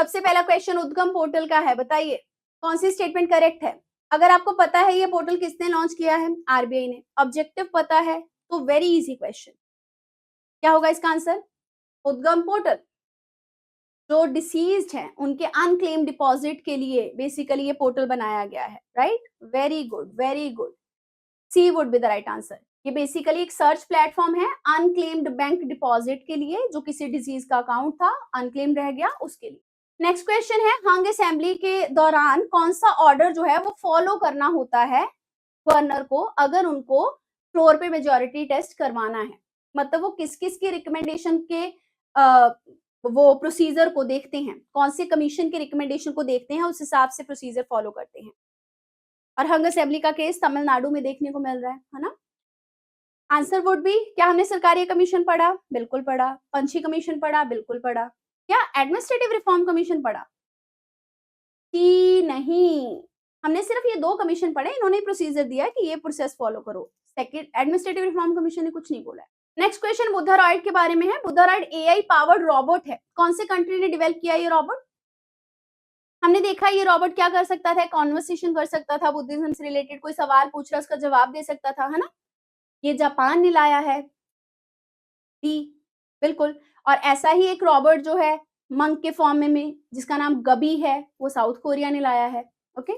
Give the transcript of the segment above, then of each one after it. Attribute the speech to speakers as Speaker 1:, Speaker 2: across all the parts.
Speaker 1: सबसे पहला क्वेश्चन उद्गम पोर्टल का है, बताइए कौन सी स्टेटमेंट करेक्ट है। अगर आपको पता है ये पोर्टल किसने लॉन्च किया है, आरबीआई ने, ऑब्जेक्टिव पता है तो वेरी इजी क्वेश्चन, क्या होगा इसका आंसर, उद्गम पोर्टल। जो डिसीज्ड हैं उनके अनक्लेम डिपॉजिट के लिए बेसिकली ये पोर्टल बनाया गया है, right, very good very good, C would be the right answer. ये बेसिकली एक सर्च प्लेटफॉर्म है अनक्लेम्ड बैंक डिपॉजिट के लिए, जो किसी डिजीज का अकाउंट था अनक्लेम्ड रह गया उसके लिए। नेक्स्ट क्वेश्चन है, हंग असेंबली के दौरान कौन सा ऑर्डर जो है वो फॉलो करना होता है गवर्नर को अगर उनको फ्लोर पे मेजोरिटी टेस्ट करवाना है, मतलब वो किस किस की रिकमेंडेशन के वो प्रोसीजर को देखते हैं, कौन से कमीशन के रिकमेंडेशन को देखते हैं, उस हिसाब से प्रोसीजर फॉलो करते हैं। और हंग असेंबली का केस तमिलनाडु में देखने को मिल रहा है ना। आंसर वुड बी, क्या हमने सरकारी कमीशन पढ़ा, बिल्कुल पढ़ा, पंछी कमीशन पढ़ा, बिल्कुल पढ़ा, क्या एडमिनिस्ट्रेटिव रिफॉर्म कमीशन पढ़ा, नहीं, हमने सिर्फ ये 2 कमीशन पढ़े, इन्होंने प्रोसीजर दिया कि ये प्रोसेस फॉलो करो, सेकंड एडमिनिस्ट्रेटिव रिफॉर्म कमीशन ने कुछ नहीं बोला है। नेक्स्ट क्वेश्चन बुद्धारॉइड के बारे में है, बुद्धारॉइड एआई पावर्ड रोबोट है, कौन से कंट्री ने डेवलप किया ये रोबोट। हमने देखा ये रोबोट क्या कर सकता था, कॉन्वर्सेशन कर सकता था, बुद्धिज्म से रिलेटेड कोई सवाल पूछ रहा उसका जवाब दे सकता था, है ना। ये जापान ने लाया है, डी बिल्कुल। और ऐसा ही एक रोबोट जो है मंक के फॉर्म में जिसका नाम गबी है, वो साउथ कोरिया ने लाया है। ओके,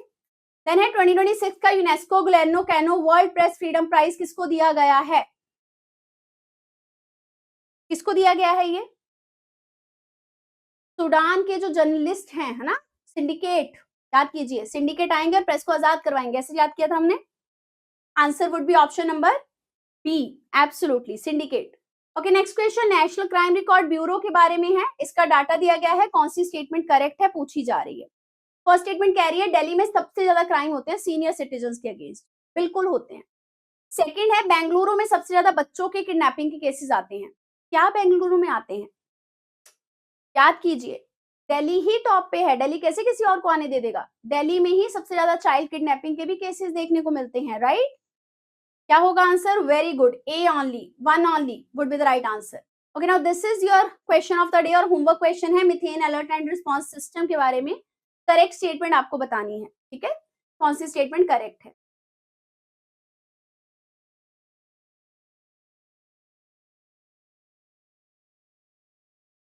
Speaker 1: देन है 2026 का यूनेस्को ग्लेनो Cano world press freedom prize किसको दिया गया है, किसको दिया गया है ये, सूडान के जो जर्नलिस्ट हैं, है ना, सिंडिकेट, याद कीजिए, सिंडिकेट आएंगे और प्रेस को आजाद करवाएंगे, ऐसे याद किया था हमने। Answer would be option number B, absolutely syndicate. Okay, next question national crime record bureau के बारे में है, इसका डाटा दिया गया है, कौन सी स्टेटमेंट करेक्ट है पूछी जा रही है। फर्स्ट स्टेटमेंट कह रही है दिल्ली में सबसे ज्यादा क्राइम होते हैं सीनियर सिटीजन के अगेंस्ट, बिल्कुल होते हैं। सेकंड है बेंगलुरु में सबसे ज्यादा बच्चों के किडनैपिंग के केसेस आते हैं, क्या बेंगलुरु में आते हैं, याद कीजिए, दिल्ली ही टॉप पे है, दिल्ली कैसे किसी और को आने दे देगा, दिल्ली में ही सबसे ज्यादा चाइल्ड किडनैपिंग के भी केसेस देखने को मिलते हैं, राइट। क्या होगा answer, very good, A only, one only would be the right answer. Okay, now this is your question of the day और होमवर्क क्वेश्चन है methane alert and response system के बारे में, करेक्ट स्टेटमेंट आपको बतानी है, ठीक है, कौन सी स्टेटमेंट करेक्ट है।